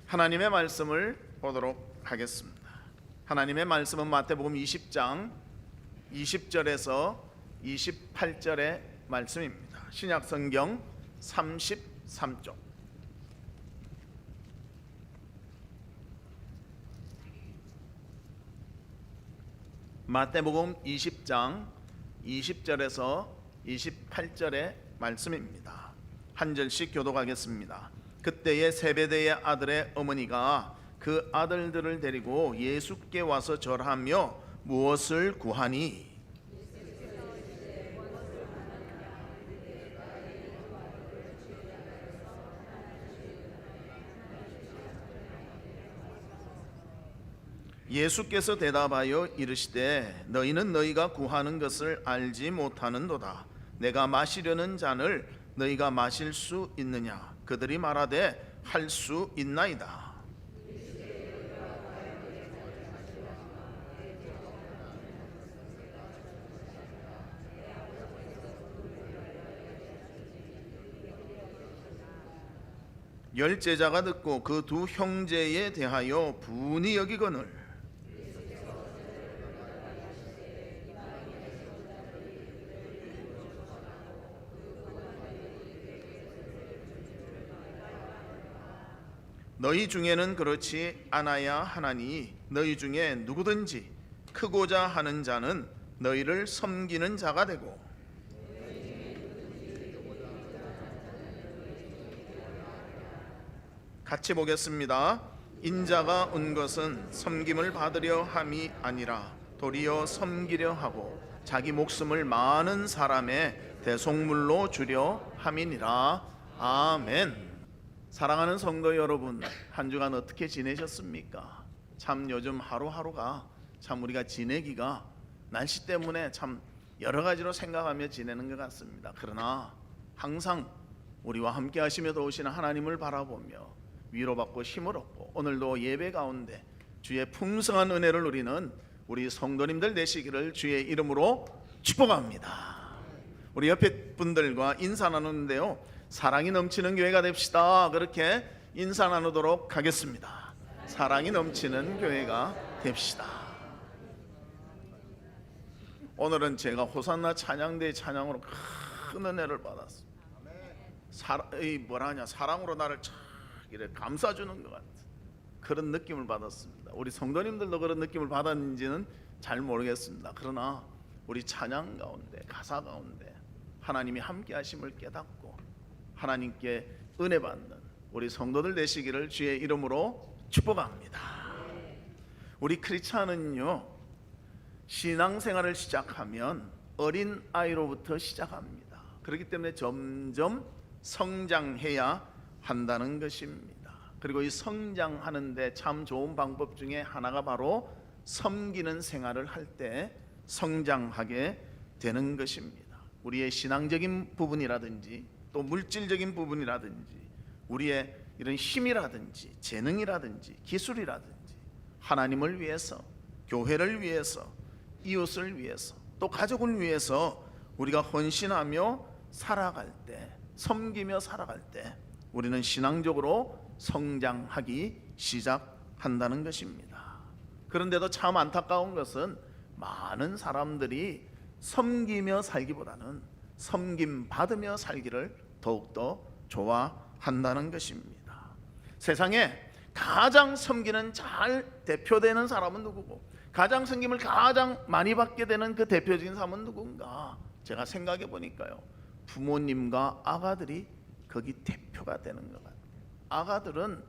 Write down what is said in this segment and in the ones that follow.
하나님의 말씀을 보도록 하겠습니다. 하나님의 말씀은 마태복음 20장 20절에서 28절의 말씀입니다. 신약성경 33쪽. 마태복음 20장 20절에서 28절의 말씀입니다. 한 절씩 교독하겠습니다. 그때에 세베대의 아들의 어머니가 그 아들들을 데리고 예수께 와서 절하며 무엇을 구하니? 예수께서 대답하여 이르시되 너희는 너희가 구하는 것을 알지 못하는도다. 내가 마시려는 잔을 너희가 마실 수 있느냐? 그들이 말하되 할 수 있나이다. 열 제자가 듣고 그 두 형제에 대하여 분이 여기거늘 너희 중에는 그렇지 않아야 하나니 너희 중에 누구든지 크고자 하는 자는 너희를 섬기는 자가 되고 같이 보겠습니다. 인자가 온 것은 섬김을 받으려 함이 아니라 도리어 섬기려 하고 자기 목숨을 많은 사람의 대속물로 주려 함이니라. 아멘. 사랑하는 성도 여러분, 한 주간 어떻게 지내셨습니까? 참 요즘 하루하루가 참 우리가 지내기가 날씨 때문에 참 여러 가지로 생각하며 지내는 것 같습니다. 그러나 항상 우리와 함께 하시며 도우시는 하나님을 바라보며 위로받고 힘을 얻고 오늘도 예배 가운데 주의 풍성한 은혜를 누리는 우리 성도님들 되시기를 주의 이름으로 축복합니다. 우리 옆에 분들과 인사 나누는데요, 사랑이 넘치는 교회가 됩시다. 그렇게 인사 나누도록 하겠습니다. 사랑이 넘치는 교회가 됩시다. 오늘은 제가 호산나 찬양대의 찬양으로 큰 은혜를 받았습니다. 사랑으로 나를 참 이렇게 감싸주는 것 같은 그런 느낌을 받았습니다. 우리 성도님들도 그런 느낌을 받았는지는 잘 모르겠습니다. 그러나 우리 찬양 가운데, 가사 가운데 하나님이 함께 하심을 깨닫고 하나님께 은혜 받는 우리 성도들 되시기를 주의 이름으로 축복합니다. 우리 크리스찬은요, 신앙생활을 시작하면 어린 아이로부터 시작합니다. 그렇기 때문에 점점 성장해야 한다는 것입니다. 그리고 이 성장하는데 참 좋은 방법 중에 하나가 바로 섬기는 생활을 할 때 성장하게 되는 것입니다. 우리의 신앙적인 부분이라든지 또 물질적인 부분이라든지 우리의 이런 힘이라든지 재능이라든지 기술이라든지 하나님을 위해서, 교회를 위해서, 이웃을 위해서, 또 가족을 위해서 우리가 헌신하며 살아갈 때, 섬기며 살아갈 때 우리는 신앙적으로 성장하기 시작한다는 것입니다. 그런데도 참 안타까운 것은 많은 사람들이 섬기며 살기보다는 섬김 받으며 살기를 더욱더 좋아한다는 것입니다. 세상에 가장 섬기는 잘 대표되는 사람은 누구고 가장 섬김을 가장 많이 받게 되는 그 대표적인 사람은 누군가? 제가 생각해 보니까요, 부모님과 아가들이 거기 대표가 되는 것 같아요. 아가들은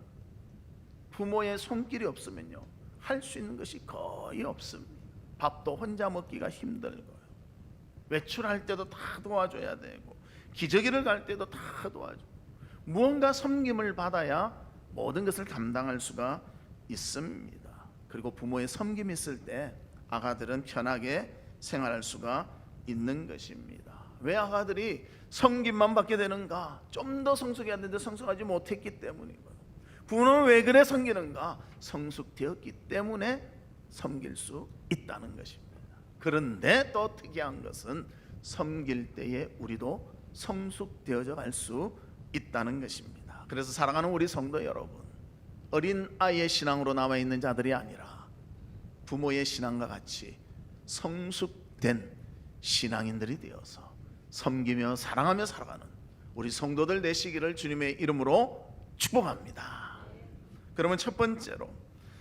부모의 손길이 없으면요 할 수 있는 것이 거의 없습니다. 밥도 혼자 먹기가 힘들고요, 외출할 때도 다 도와줘야 되고 기저귀를 갈 때도 다 도와줘. 무언가 섬김을 받아야 모든 것을 감당할 수가 있습니다. 그리고 부모의 섬김이 있을 때 아가들은 편하게 생활할 수가 있는 것입니다. 왜 아가들이 섬김만 받게 되는가? 좀 더 성숙해야 되는데 성숙하지 못했기 때문이고요. 부모는 왜 그래 섬기는가? 성숙되었기 때문에 섬길 수 있다는 것입니다. 그런데 또 특이한 것은 섬길 때에 우리도 성숙되어져 갈 수 있다는 것입니다. 그래서 사랑하는 우리 성도 여러분, 어린 아이의 신앙으로 남아있는 자들이 아니라 부모의 신앙과 같이 성숙된 신앙인들이 되어서 섬기며 사랑하며 살아가는 우리 성도들 되시기를 주님의 이름으로 축복합니다. 그러면 첫 번째로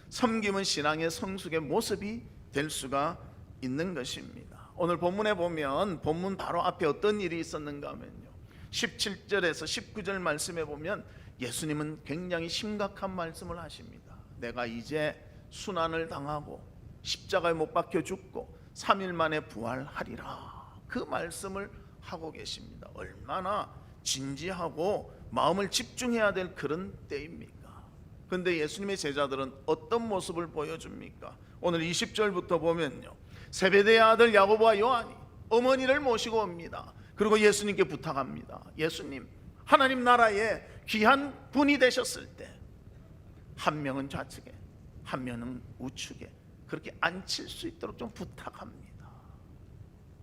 섬김은 신앙의 성숙의 모습이 될 수가 있는 것입니다. 오늘 본문에 보면 본문 바로 앞에 어떤 일이 있었는가 하면요, 17절에서 19절 말씀에 보면 예수님은 굉장히 심각한 말씀을 하십니다. 내가 이제 순환을 당하고 십자가에 못 박혀 죽고 3일 만에 부활하리라, 그 말씀을 하고 계십니다. 얼마나 진지하고 마음을 집중해야 될 그런 때입니까? 그런데 예수님의 제자들은 어떤 모습을 보여줍니까? 오늘 20절부터 보면요, 세베대의 아들 야고보와 요한이 어머니를 모시고 옵니다. 그리고 예수님께 부탁합니다. 예수님, 하나님 나라에 귀한 분이 되셨을 때 한 명은 좌측에 한 명은 우측에 그렇게 앉힐 수 있도록 좀 부탁합니다.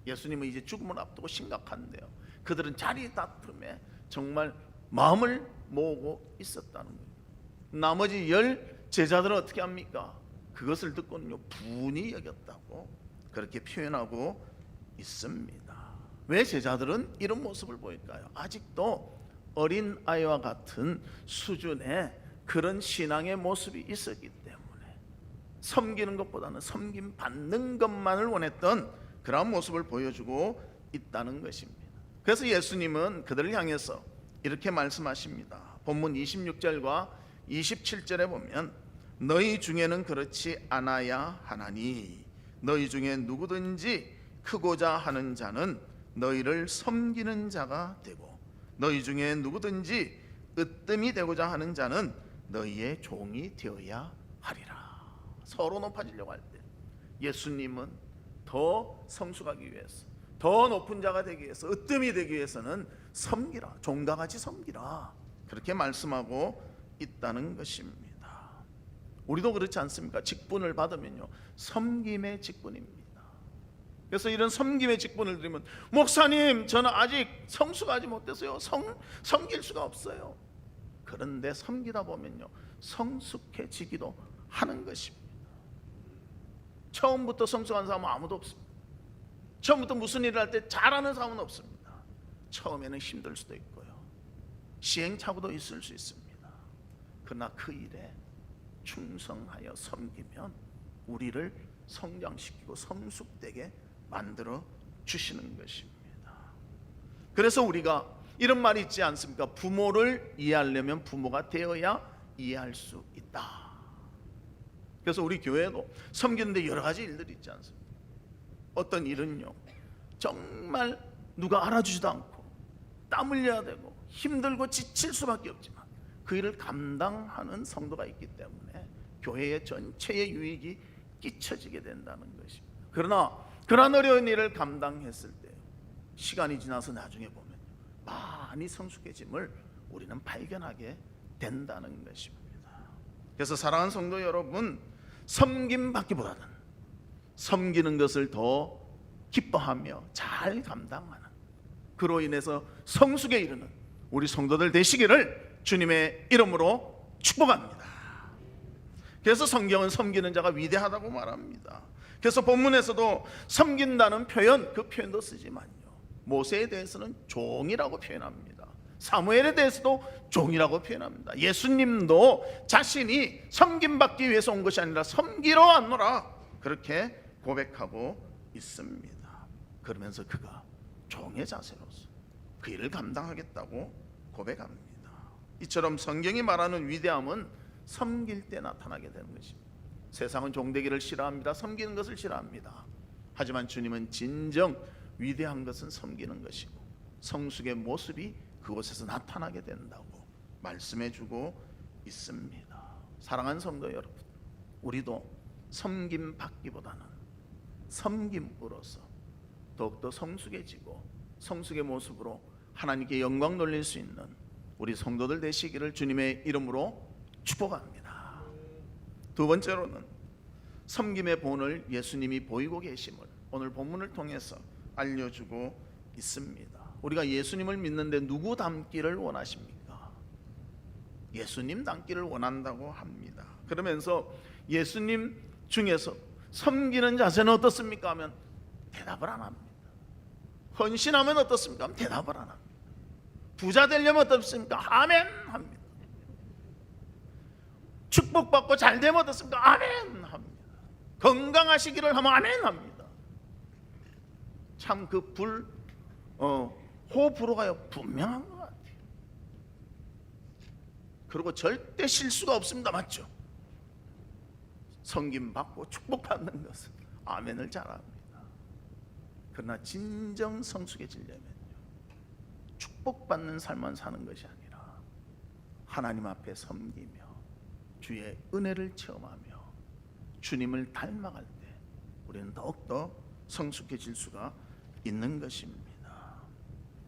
예수님은 이제 죽음을 앞두고 심각한데요, 그들은 자리 다툼에 정말 마음을 모으고 있었다는 거예요. 나머지 10 제자들은 어떻게 합니까? 그것을 듣고는요, 분이 여겼다고 그렇게 표현하고 있습니다. 왜 제자들은 이런 모습을 보일까요? 아직도 어린 아이와 같은 수준의 그런 신앙의 모습이 있었기 때문에 섬기는 것보다는 섬김 받는 것만을 원했던 그런 모습을 보여주고 있다는 것입니다. 그래서 예수님은 그들을 향해서 이렇게 말씀하십니다. 본문 26절과 27절에 보면 너희 중에는 그렇지 않아야 하나니 너희 중에 누구든지 크고자 하는 자는 너희를 섬기는 자가 되고 너희 중에 누구든지 으뜸이 되고자 하는 자는 너희의 종이 되어야 하리라. 서로 높아지려고 할 때 예수님은 더 성숙하기 위해서, 더 높은 자가 되기 위해서, 으뜸이 되기 위해서는 섬기라, 종과 같이 섬기라, 그렇게 말씀하고 있다는 것입니다. 우리도 그렇지 않습니까? 직분을 받으면요, 섬김의 직분입니다. 그래서 이런 섬김의 직분을 드리면, 목사님 저는 아직 성숙하지 못해서요 섬길 수가 없어요. 그런데 섬기다 보면요 성숙해지기도 하는 것입니다. 처음부터 성숙한 사람은 아무도 없습니다. 처음부터 무슨 일을 할 때 잘하는 사람은 없습니다. 처음에는 힘들 수도 있고요, 시행착오도 있을 수 있습니다. 그러나 그 일에 충성하여 섬기면 우리를 성장시키고 성숙되게 만들어 주시는 것입니다. 그래서 우리가 이런 말이 있지 않습니까? 부모를 이해하려면 부모가 되어야 이해할 수 있다. 그래서 우리 교회도 섬기는데 여러 가지 일들이 있지 않습니까? 어떤 일은요 정말 누가 알아주지도 않고 땀 흘려야 되고 힘들고 지칠 수밖에 없지만 그 일을 감당하는 성도가 있기 때문에 교회의 전체의 유익이 끼쳐지게 된다는 것입니다. 그러나 그러한 어려운 일을 감당했을 때 시간이 지나서 나중에 보면 많이 성숙해짐을 우리는 발견하게 된다는 것입니다. 그래서 사랑하는 성도 여러분, 섬김 받기보다는 섬기는 것을 더 기뻐하며 잘 감당하는, 그로 인해서 성숙에 이르는 우리 성도들 되시기를 주님의 이름으로 축복합니다. 그래서 성경은 섬기는 자가 위대하다고 말합니다. 그래서 본문에서도 섬긴다는 표현, 그 표현도 쓰지만요, 모세에 대해서는 종이라고 표현합니다. 사무엘에 대해서도 종이라고 표현합니다. 예수님도 자신이 섬김받기 위해서 온 것이 아니라 섬기러 왔노라, 그렇게 고백하고 있습니다. 그러면서 그가 종의 자세로서 그 일을 감당하겠다고 고백합니다. 이처럼 성경이 말하는 위대함은 섬길 때 나타나게 되는 것입니다. 세상은 종되기를 싫어합니다. 섬기는 것을 싫어합니다. 하지만 주님은 진정 위대한 것은 섬기는 것이고 성숙의 모습이 그곳에서 나타나게 된다고 말씀해주고 있습니다. 사랑하는 성도 여러분, 우리도 섬김 받기보다는 섬김으로써 더욱더 성숙해지고 성숙의 모습으로 하나님께 영광 돌릴 수 있는 우리 성도들 되시기를 주님의 이름으로 축복합니다. 두 번째로는 섬김의 본을 예수님이 보이고 계심을 오늘 본문을 통해서 알려주고 있습니다. 우리가 예수님을 믿는데 누구 닮기를 원하십니까? 예수님 닮기를 원한다고 합니다. 그러면서 예수님 중에서 섬기는 자세는 어떻습니까 하면 대답을 안 합니다. 헌신하면 어떻습니까 하면 대답을 안 합니다. 부자 되려면 어떻습니까? 아멘 합니다. 축복받고 잘 되면 어떻습니까? 아멘 합니다. 건강하시기를 하면 아멘 합니다. 참 그 호불호가 분명한 것 같아요. 그리고 절대 실수가 없습니다. 맞죠? 섬김받고 축복받는 것은 아멘을 잘합니다. 그러나 진정 성숙해지려면요, 축복받는 삶만 사는 것이 아니라 하나님 앞에 섬기며 주의 은혜를 체험하며 주님을 닮아갈 때 우리는 더욱더 성숙해질 수가 있는 것입니다.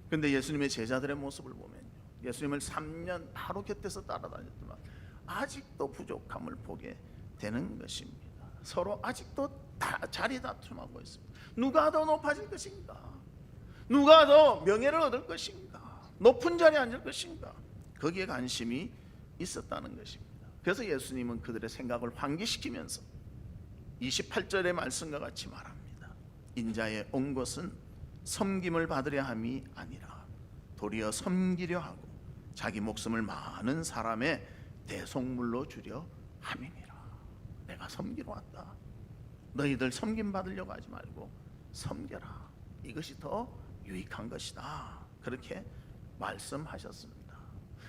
그런데 예수님의 제자들의 모습을 보면요, 예수님을 3년 바로 곁에서 따라다녔지만 아직도 부족함을 보게 되는 것입니다. 서로 아직도 자리 다툼하고 있습니다. 누가 더 높아질 것인가? 누가 더 명예를 얻을 것인가? 높은 자리에 앉을 것인가? 거기에 관심이 있었다는 것입니다. 그래서 예수님은 그들의 생각을 환기시키면서 28절의 말씀과 같이 말합니다. 인자에 온 것은 섬김을 받으려 함이 아니라 도리어 섬기려 하고 자기 목숨을 많은 사람의 대속물로 주려 함이니라. 내가 섬기러 왔다. 너희들 섬김 받으려고 하지 말고 섬겨라. 이것이 더 유익한 것이다. 그렇게 말씀하셨습니다.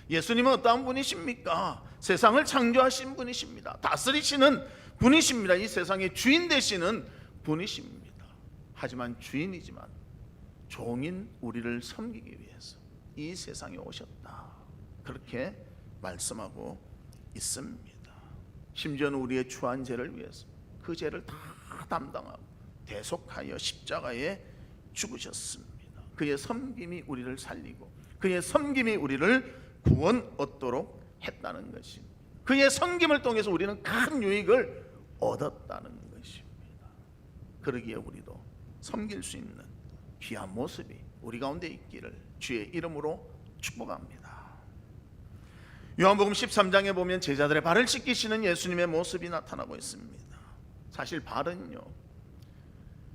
예수님은 어떠한 분이십니까? 세상을 창조하신 분이십니다. 다스리시는 분이십니다. 이 세상의 주인 되시는 분이십니다. 하지만 주인이지만 종인 우리를 섬기기 위해서 이 세상에 오셨다. 그렇게 말씀하고 있습니다. 심지어는 우리의 추한 죄를 위해서 그 죄를 다 담당하고 대속하여 십자가에 죽으셨습니다. 그의 섬김이 우리를 살리고 그의 섬김이 우리를 구원 얻도록 했다는 것입니다. 그의 섬김을 통해서 우리는 큰 유익을 얻었다는 것입니다. 그러기에 우리도 섬길 수 있는 귀한 모습이 우리 가운데 있기를 주의 이름으로 축복합니다. 요한복음 13장에 보면 제자들의 발을 씻기시는 예수님의 모습이 나타나고 있습니다. 사실 발은요,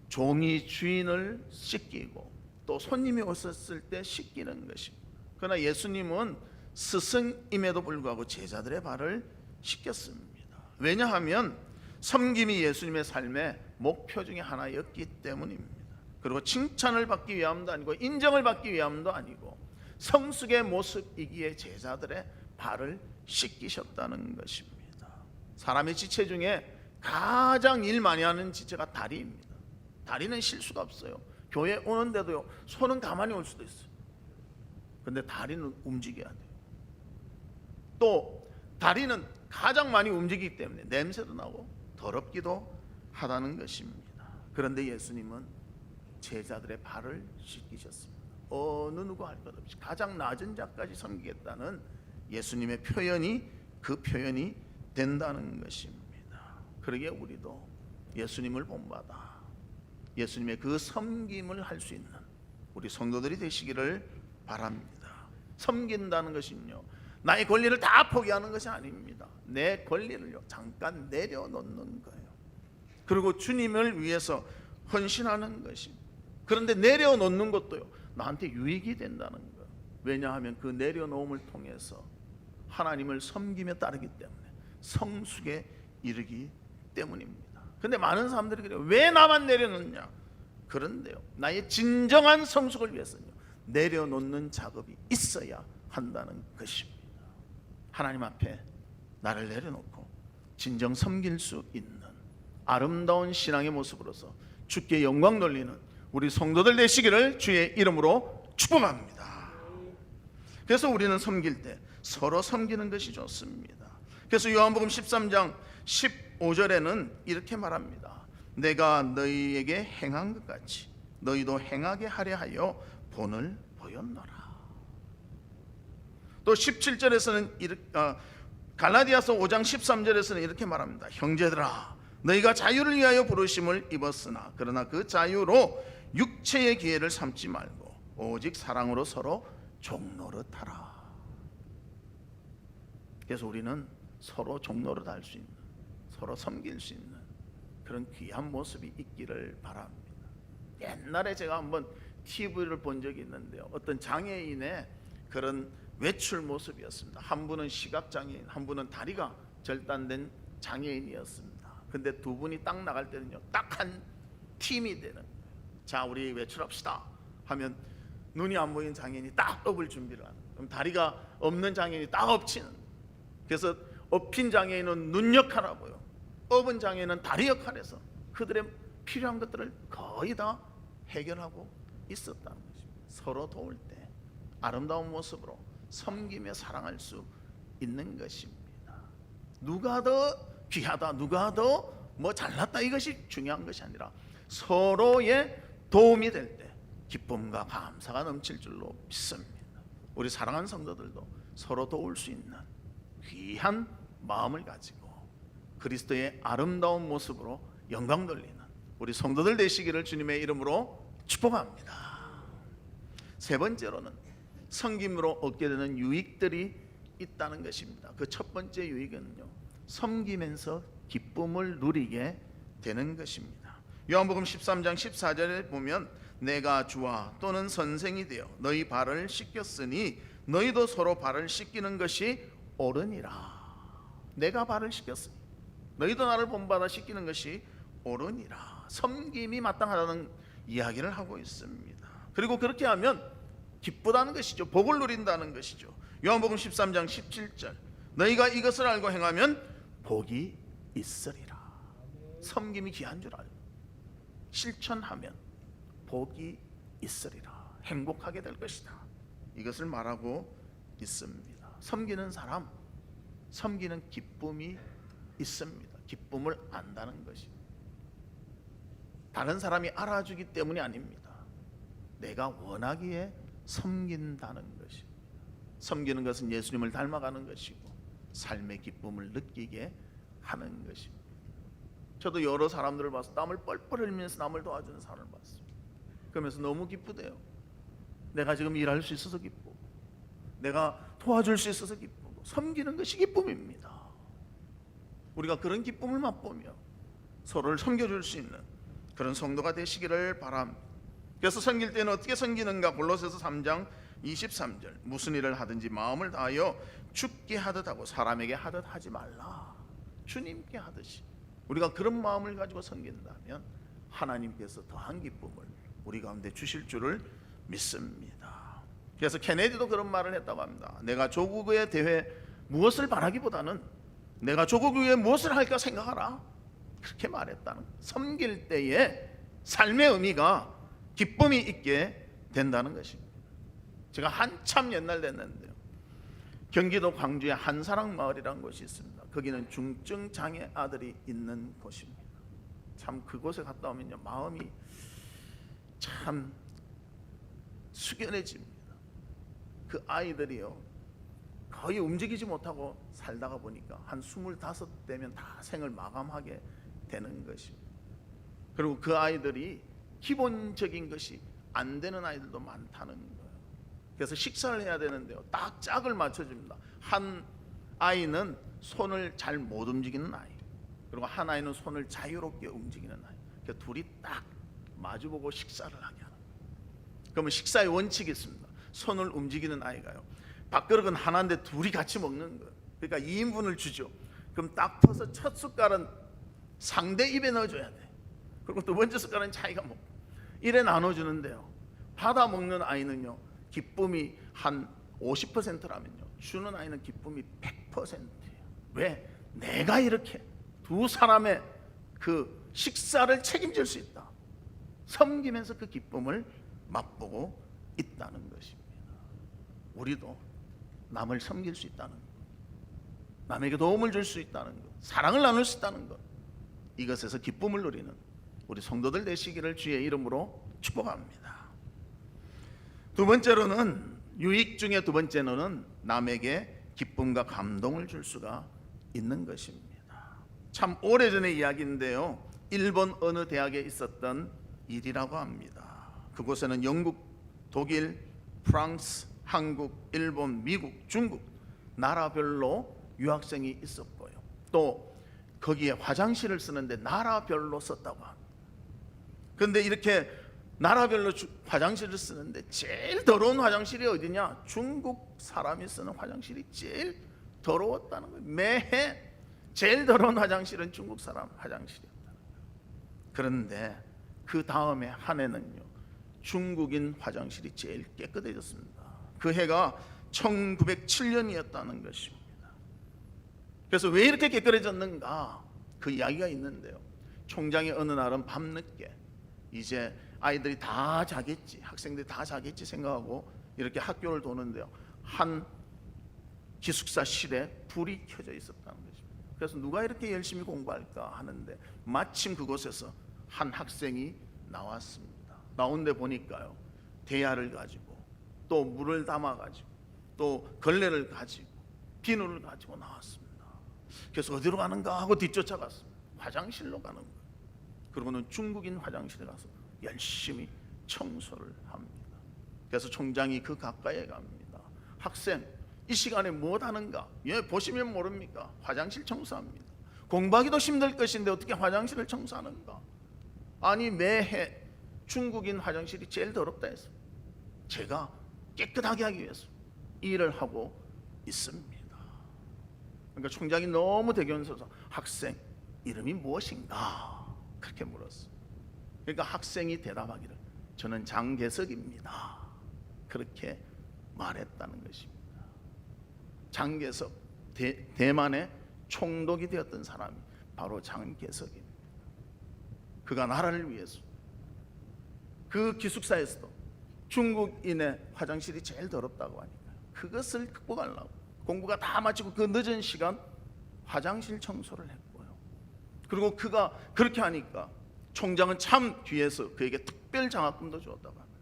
종이 주인을 씻기고 또 손님이 오셨을 때 씻기는 것입니다. 그러나 예수님은 스승임에도 불구하고 제자들의 발을 씻겼습니다. 왜냐하면 섬김이 예수님의 삶의 목표 중에 하나였기 때문입니다. 그리고 칭찬을 받기 위함도 아니고 인정을 받기 위함도 아니고 성숙의 모습이기에 제자들의 발을 씻기셨다는 것입니다. 사람의 지체 중에 가장 일 많이 하는 지체가 다리입니다. 다리는 실수가 없어요. 교회 오는데도요, 손은 가만히 올 수도 있어요. 근데 다리는 움직여야 돼요. 또 다리는 가장 많이 움직이기 때문에 냄새도 나고 더럽기도 하다는 것입니다. 그런데 예수님은 제자들의 발을 씻기셨습니다. 어느 누구 할 것 없이 가장 낮은 자까지 섬기겠다는 예수님의 표현이 그 표현이 된다는 것입니다. 그러기에 우리도 예수님을 본받아 예수님의 그 섬김을 할 수 있는 우리 성도들이 되시기를 바랍니다. 섬긴다는 것은요, 나의 권리를 다 포기하는 것이 아닙니다. 내 권리를요 잠깐 내려놓는 거예요. 그리고 주님을 위해서 헌신하는 것입니다. 그런데 내려놓는 것도요 나한테 유익이 된다는 거예요. 왜냐하면 그 내려놓음을 통해서 하나님을 섬기며 따르기 때문에 성숙에 이르기 때문입니다. 그런데 많은 사람들이 그래요. 왜 나만 내려놓냐? 그런데요, 나의 진정한 성숙을 위해서는요 내려놓는 작업이 있어야 한다는 것입니다. 하나님 앞에 나를 내려놓고 진정 섬길 수 있는 아름다운 신앙의 모습으로서 주께 영광 돌리는 우리 성도들 되시기를 주의 이름으로 축복합니다. 그래서 우리는 섬길 때 서로 섬기는 것이 좋습니다. 그래서 요한복음 13장 15절에는 이렇게 말합니다. 내가 너희에게 행한 것 같이 너희도 행하게 하려 하여 본을 보였노라. 또 17절에서는 갈라디아서 5장 13절에서는 이렇게 말합니다. 형제들아, 너희가 자유를 위하여 부르심을 입었으나 그러나 그 자유로 육체의 기회를 삼지 말고 오직 사랑으로 서로 종노릇하라. 그래서 우리는 서로 종로를 할 수 있는, 서로 섬길 수 있는 그런 귀한 모습이 있기를 바랍니다. 옛날에 제가 한번 TV를 본 적이 있는데요, 어떤 장애인의 그런 외출 모습이었습니다. 한 분은 시각장애인, 한 분은 다리가 절단된 장애인이었습니다. 근데 두 분이 딱 나갈 때는요, 딱 한 팀이 되는 거예요. 자, 우리 외출합시다 하면 눈이 안 보이는 장애인이 딱 엎을 준비를 하는 거예요. 그럼 다리가 없는 장애인이 딱 엎치는 거예요. 그래서 엎인 장애인은 눈 역할하고요, 엎은 장애인은 다리 역할에서 그들의 필요한 것들을 거의 다 해결하고 있었다는 것입니다. 서로 도울 때 아름다운 모습으로 섬기며 사랑할 수 있는 것입니다. 누가 더 귀하다, 누가 더 뭐 잘났다, 이것이 중요한 것이 아니라 서로의 도움이 될 때 기쁨과 감사가 넘칠 줄로 믿습니다. 우리 사랑하는 성도들도 서로 도울 수 있는 귀한 마음을 가지고 그리스도의 아름다운 모습으로 영광 돌리는 우리 성도들 되시기를 주님의 이름으로 축복합니다. 세 번째로는 섬김으로 얻게 되는 유익들이 있다는 것입니다. 그 첫 번째 유익은요, 섬기면서 기쁨을 누리게 되는 것입니다. 요한복음 13장 14절에 보면 내가 주와 또는 선생이 되어 너희 발을 씻겼으니 너희도 서로 발을 씻기는 것이 옳으니라. 내가 발을 씻겼으니 너희도 나를 본받아 씻기는 것이 옳으니라. 섬김이 마땅하다는 이야기를 하고 있습니다. 그리고 그렇게 하면 기쁘다는 것이죠. 복을 누린다는 것이죠. 요한복음 13장 17절 너희가 이것을 알고 행하면 복이 있으리라. 섬김이 귀한 줄 알고 실천하면 복이 있으리라. 행복하게 될 것이다. 이것을 말하고 있습니다. 섬기는 사람, 섬기는 기쁨이 있습니다. 기쁨을 안다는 것입니다. 다른 사람이 알아주기 때문이 아닙니다. 내가 원하기에 섬긴다는 것입니다. 섬기는 것은 예수님을 닮아가는 것이고 삶의 기쁨을 느끼게 하는 것입니다. 저도 여러 사람들을 봐서 땀을 뻘뻘 흘리면서 남을 도와주는 사람을 봤습니다. 그러면서 너무 기쁘대요. 내가 지금 일할 수 있어서 기쁘고 내가 도와줄 수 있어서 기쁘고 섬기는 것이 기쁨입니다. 우리가 그런 기쁨을 맛보며 서로를 섬겨줄 수 있는 그런 성도가 되시기를 바랍니다. 그래서 섬길 때는 어떻게 섬기는가? 골로새서 3장 23절 무슨 일을 하든지 마음을 다하여 주께 하듯 하고 사람에게 하듯 하지 말라. 주님께 하듯이 우리가 그런 마음을 가지고 섬긴다면 하나님께서 더한 기쁨을 우리 가운데 주실 줄을 믿습니다. 그래서 케네디도 그런 말을 했다고 합니다. 내가 조국에 대해 무엇을 바라기보다는 내가 조국 위에 무엇을 할까 생각하라. 그렇게 말했다는, 섬길 때에 삶의 의미가 기쁨이 있게 된다는 것입니다. 제가 한참 옛날 됐는데요, 경기도 광주에 한사랑 마을이라는 곳이 있습니다. 거기는 중증 장애 아들이 있는 곳입니다. 참 그곳에 갔다 오면요, 마음이 참 숙연해집니다. 그 아이들이요, 거의 움직이지 못하고 살다가 보니까 한 25되면 다 생을 마감하게 되는 것입니다. 그리고 그 아이들이 기본적인 것이 안 되는 아이들도 많다는 거예요. 그래서 식사를 해야 되는데요, 딱 짝을 맞춰줍니다. 한 아이는 손을 잘 못 움직이는 아이, 그리고 한 아이는 손을 자유롭게 움직이는 아이, 그 둘이 딱 마주보고 식사를 하게 하는 거예요. 그러면 식사의 원칙이 있습니다. 손을 움직이는 아이가요, 밥그릇은 하나인데 둘이 같이 먹는 거예요. 그러니까 2인분을 주죠. 그럼 딱 퍼서 첫 숟갈은 상대 입에 넣어줘야 돼. 그리고 두 번째 숟갈은 자기가 먹고, 이래 나눠주는데요, 받아 먹는 아이는요 기쁨이 한 50%라면요 주는 아이는 기쁨이 100%예요. 왜? 내가 이렇게 두 사람의 그 식사를 책임질 수 있다. 섬기면서 그 기쁨을 맛보고 있다는 것입니다. 우리도 남을 섬길 수 있다는 것, 남에게 도움을 줄 수 있다는 것, 사랑을 나눌 수 있다는 것, 이것에서 기쁨을 누리는 우리 성도들 되시기를 주의 이름으로 축복합니다. 두 번째로는, 유익 중에 두 번째로는 남에게 기쁨과 감동을 줄 수가 있는 것입니다. 참 오래전의 이야기인데요, 일본 어느 대학에 있었던 일이라고 합니다. 그곳에는 영국, 독일, 프랑스, 한국, 일본, 미국, 중국 나라별로 유학생이 있었고요. 또 거기에 화장실을 쓰는데 나라별로 썼다고 합니다. 그런데 이렇게 나라별로 화장실을 쓰는데 제일 더러운 화장실이 어디냐? 중국 사람이 쓰는 화장실이 제일 더러웠다는 거예요. 매해 제일 더러운 화장실은 중국 사람 화장실이었다는 거예요. 그런데 그 다음에 한 해는요, 중국인 화장실이 제일 깨끗해졌습니다. 그 해가 1907년이었다는 것입니다. 그래서 왜 이렇게 깨끗해졌는가? 그 이야기가 있는데요. 총장이 어느 날은 밤늦게 이제 아이들이 다 자겠지, 학생들이 다 자겠지 생각하고 이렇게 학교를 도는데요, 한 기숙사실에 불이 켜져 있었다는 것입니다. 그래서 누가 이렇게 열심히 공부할까 하는데 마침 그곳에서 한 학생이 나왔습니다. 나온데 보니까요, 대야를 가지고 또 물을 담아 가지고 또 걸레를 가지고 비누를 가지고 나왔습니다. 그래서 어디로 가는가 하고 뒤쫓아갔습니다. 화장실로 가는 거예요. 그러고는 중국인 화장실에 가서 열심히 청소를 합니다. 그래서 총장이 그 가까이에 갑니다. 학생, 이 시간에 무엇 하는가? 예, 보시면 모릅니까? 화장실 청소합니다. 공부하기도 힘들 것인데 어떻게 화장실을 청소하는가? 아니, 매해 중국인 화장실이 제일 더럽다 해서 제가 깨끗하게 하기 위해서 일을 하고 있습니다. 그러니까 총장이 너무 대견스러워서 학생, 이름이 무엇인가? 그렇게 물었어요. 그러니까 학생이 대답하기를 저는 장개석입니다. 그렇게 말했다는 것입니다. 장개석, 대만의 총독이 되었던 사람이 바로 장개석입니다. 그가 나라를 위해서 그 기숙사에서도 중국인의 화장실이 제일 더럽다고 하니까 그것을 극복하려고 공부가 다 마치고 그 늦은 시간 화장실 청소를 했고요. 그리고 그가 그렇게 하니까 총장은 참 뒤에서 그에게 특별 장학금도 주었다고 합니다.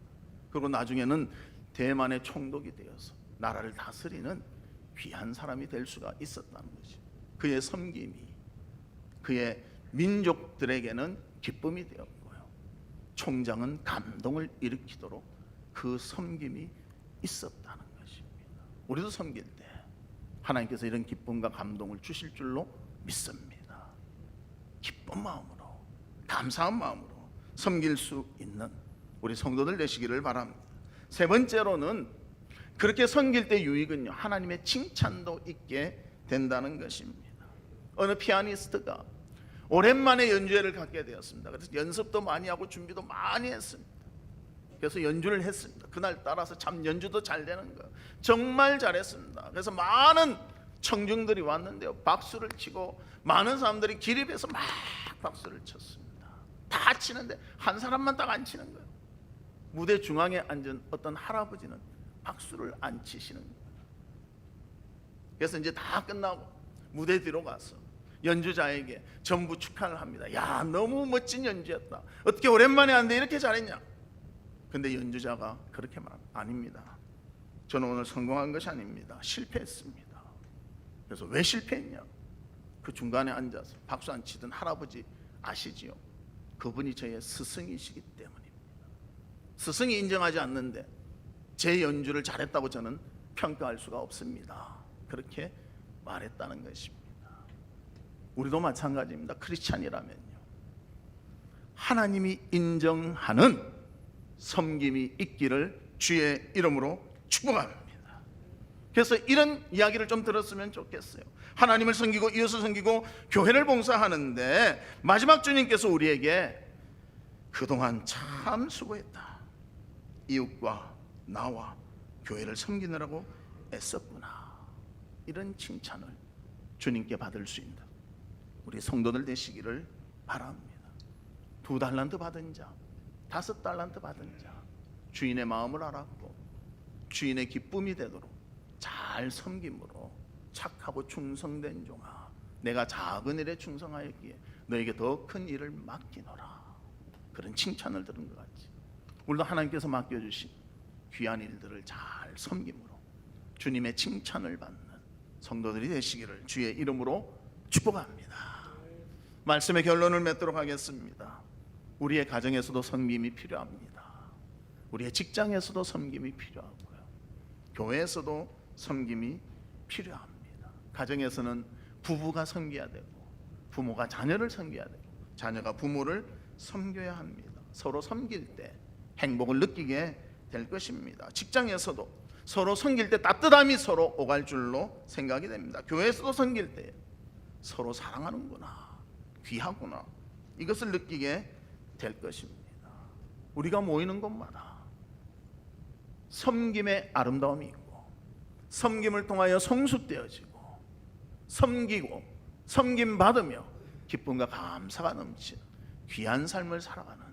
그리고 나중에는 대만의 총독이 되어서 나라를 다스리는 귀한 사람이 될 수가 있었다는 것이, 그의 섬김이 그의 민족들에게는 기쁨이 되었고요, 총장은 감동을 일으키도록 그 섬김이 있었다는 것입니다. 우리도 섬길 때 하나님께서 이런 기쁨과 감동을 주실 줄로 믿습니다. 기쁜 마음으로, 감사한 마음으로 섬길 수 있는 우리 성도들 되시기를 바랍니다. 세 번째로는 그렇게 섬길 때 유익은요, 하나님의 칭찬도 있게 된다는 것입니다. 어느 피아니스트가 오랜만에 연주회를 갖게 되었습니다. 그래서 연습도 많이 하고 준비도 많이 했습니다. 그래서 연주를 했습니다. 그날 따라서 참 연주도 잘 되는 거예요. 정말 잘했습니다. 그래서 많은 청중들이 왔는데요, 박수를 치고 많은 사람들이 기립해서 막 박수를 쳤습니다. 다 치는데 한 사람만 딱 안 치는 거예요. 무대 중앙에 앉은 어떤 할아버지는 박수를 안 치시는 거예요. 그래서 이제 다 끝나고 무대 뒤로 가서 연주자에게 전부 축하를 합니다. 야, 너무 멋진 연주였다. 어떻게 오랜만에 하는데 이렇게 잘했냐? 근데 연주자가 그렇게 말합니다. 아닙니다. 저는 오늘 성공한 것이 아닙니다. 실패했습니다. 그래서 왜 실패했냐? 그 중간에 앉아서 박수 안 치던 할아버지 아시지요? 그분이 저의 스승이시기 때문입니다. 스승이 인정하지 않는데 제 연주를 잘했다고 저는 평가할 수가 없습니다. 그렇게 말했다는 것입니다. 우리도 마찬가지입니다. 크리스찬이라면요, 하나님이 인정하는 섬김이 있기를 주의 이름으로 축복합니다. 그래서 이런 이야기를 좀 들었으면 좋겠어요. 하나님을 섬기고 이웃을 섬기고 교회를 봉사하는데 마지막 주님께서 우리에게 그동안 참 수고했다, 이웃과 나와 교회를 섬기느라고 애썼구나, 이런 칭찬을 주님께 받을 수 있는 우리 성도들 되시기를 바랍니다. 2달란트 받은 자, 5달란트 받은 자, 주인의 마음을 알았고 주인의 기쁨이 되도록 잘 섬김으로 착하고 충성된 종아, 내가 작은 일에 충성하였기에 너에게 더 큰 일을 맡기노라, 그런 칭찬을 들은 것 같이 우리도 하나님께서 맡겨주신 귀한 일들을 잘 섬김으로 주님의 칭찬을 받는 성도들이 되시기를 주의 이름으로 축복합니다. 말씀의 결론을 맺도록 하겠습니다. 우리의 가정에서도 섬김이 필요합니다. 우리의 직장에서도 섬김이 필요하고요, 교회에서도 섬김이 필요합니다. 가정에서는 부부가 섬겨야 되고 부모가 자녀를 섬겨야 되고 자녀가 부모를 섬겨야 합니다. 서로 섬길 때 행복을 느끼게 될 것입니다. 직장에서도 서로 섬길 때 따뜻함이 서로 오갈 줄로 생각이 됩니다. 교회에서도 섬길 때 서로 사랑하는구나, 귀하구나, 이것을 느끼게 될 것입니다. 우리가 모이는 곳마다 섬김의 아름다움이 있고 섬김을 통하여 성숙되어지고 섬기고 섬김받으며 기쁨과 감사가 넘치는 귀한 삶을 살아가는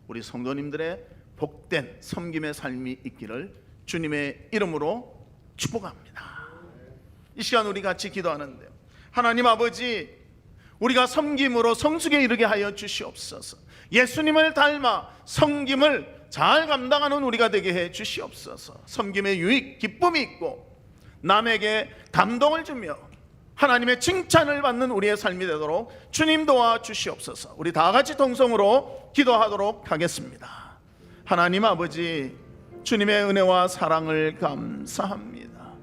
우리 성도님들의 복된 섬김의 삶이 있기를 주님의 이름으로 축복합니다. 이 시간 우리 같이 기도하는데, 하나님 아버지, 우리가 섬김으로 성숙에 이르게 하여 주시옵소서. 예수님을 닮아 섬김을 잘 감당하는 우리가 되게 해 주시옵소서. 섬김의 유익, 기쁨이 있고 남에게 감동을 주며 하나님의 칭찬을 받는 우리의 삶이 되도록 주님 도와 주시옵소서. 우리 다 같이 동성으로 기도하도록 하겠습니다. 하나님 아버지, 주님의 은혜와 사랑을 감사합니다.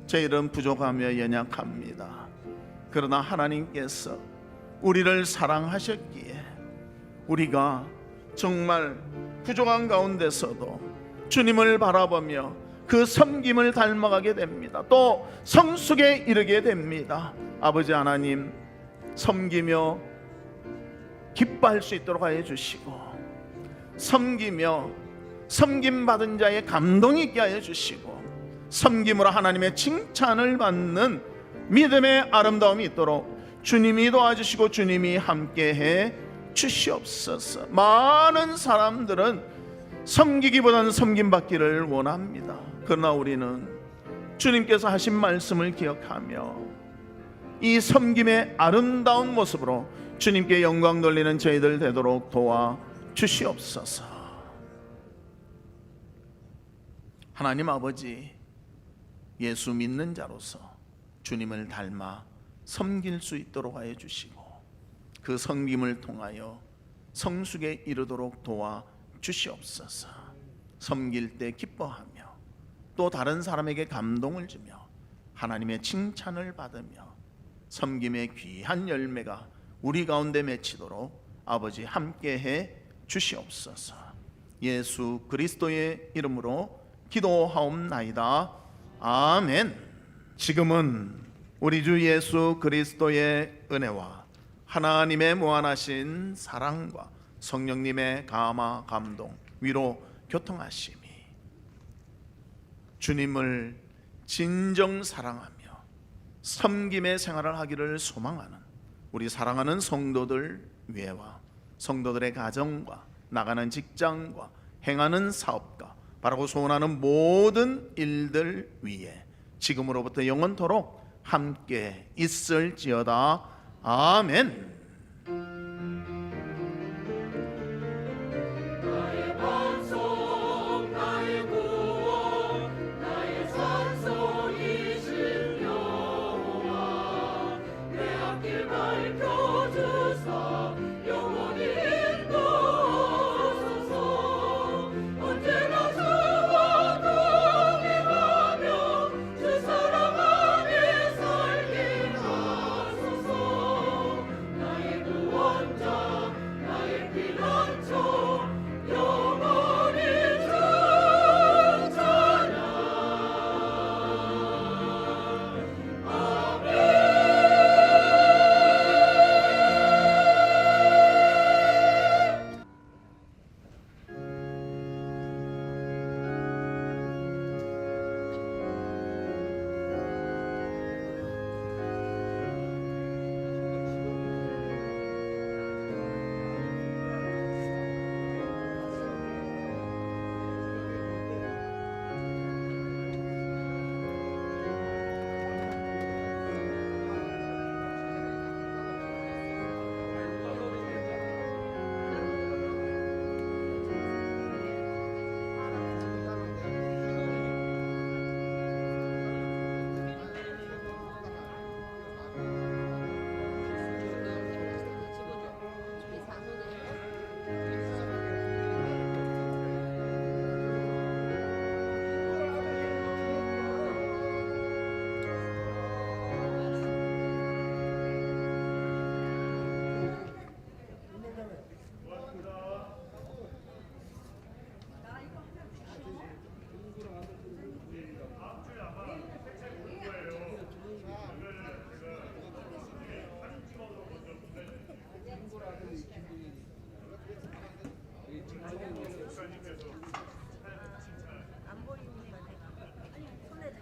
저희는 부족하며 연약합니다. 그러나 하나님께서 우리를 사랑하셨기에 우리가 정말 부족한 가운데서도 주님을 바라보며 그 섬김을 닮아가게 됩니다. 또 성숙에 이르게 됩니다. 아버지 하나님, 섬기며 기뻐할 수 있도록 하여 주시고 섬기며 섬김받은 자의 감동이 있게 하여 주시고 섬김으로 하나님의 칭찬을 받는 믿음의 아름다움이 있도록 주님이 도와주시고 주님이 함께해 주시옵소서. 많은 사람들은 섬기기보다는 섬김받기를 원합니다. 그러나 우리는 주님께서 하신 말씀을 기억하며 이 섬김의 아름다운 모습으로 주님께 영광 돌리는 저희들 되도록 도와 주시옵소서. 하나님 아버지, 예수 믿는 자로서 주님을 닮아 섬길 수 있도록 하여 주시고 그 섬김을 통하여 성숙에 이르도록 도와 주시옵소서. 섬길 때 기뻐하며 또 다른 사람에게 감동을 주며 하나님의 칭찬을 받으며 섬김의 귀한 열매가 우리 가운데 맺히도록 아버지 함께해 주시옵소서. 예수 그리스도의 이름으로 기도하옵나이다. 아멘. 지금은 우리 주 예수 그리스도의 은혜와 하나님의 무한하신 사랑과 성령님의 감화 감동 위로 교통하심이 주님을 진정 사랑하며 섬김의 생활을 하기를 소망하는 우리 사랑하는 성도들 위에와 성도들의 가정과 나가는 직장과 행하는 사업과 바라고 소원하는 모든 일들 위에 지금으로부터 영원토록 함께 있을지어다. 아멘.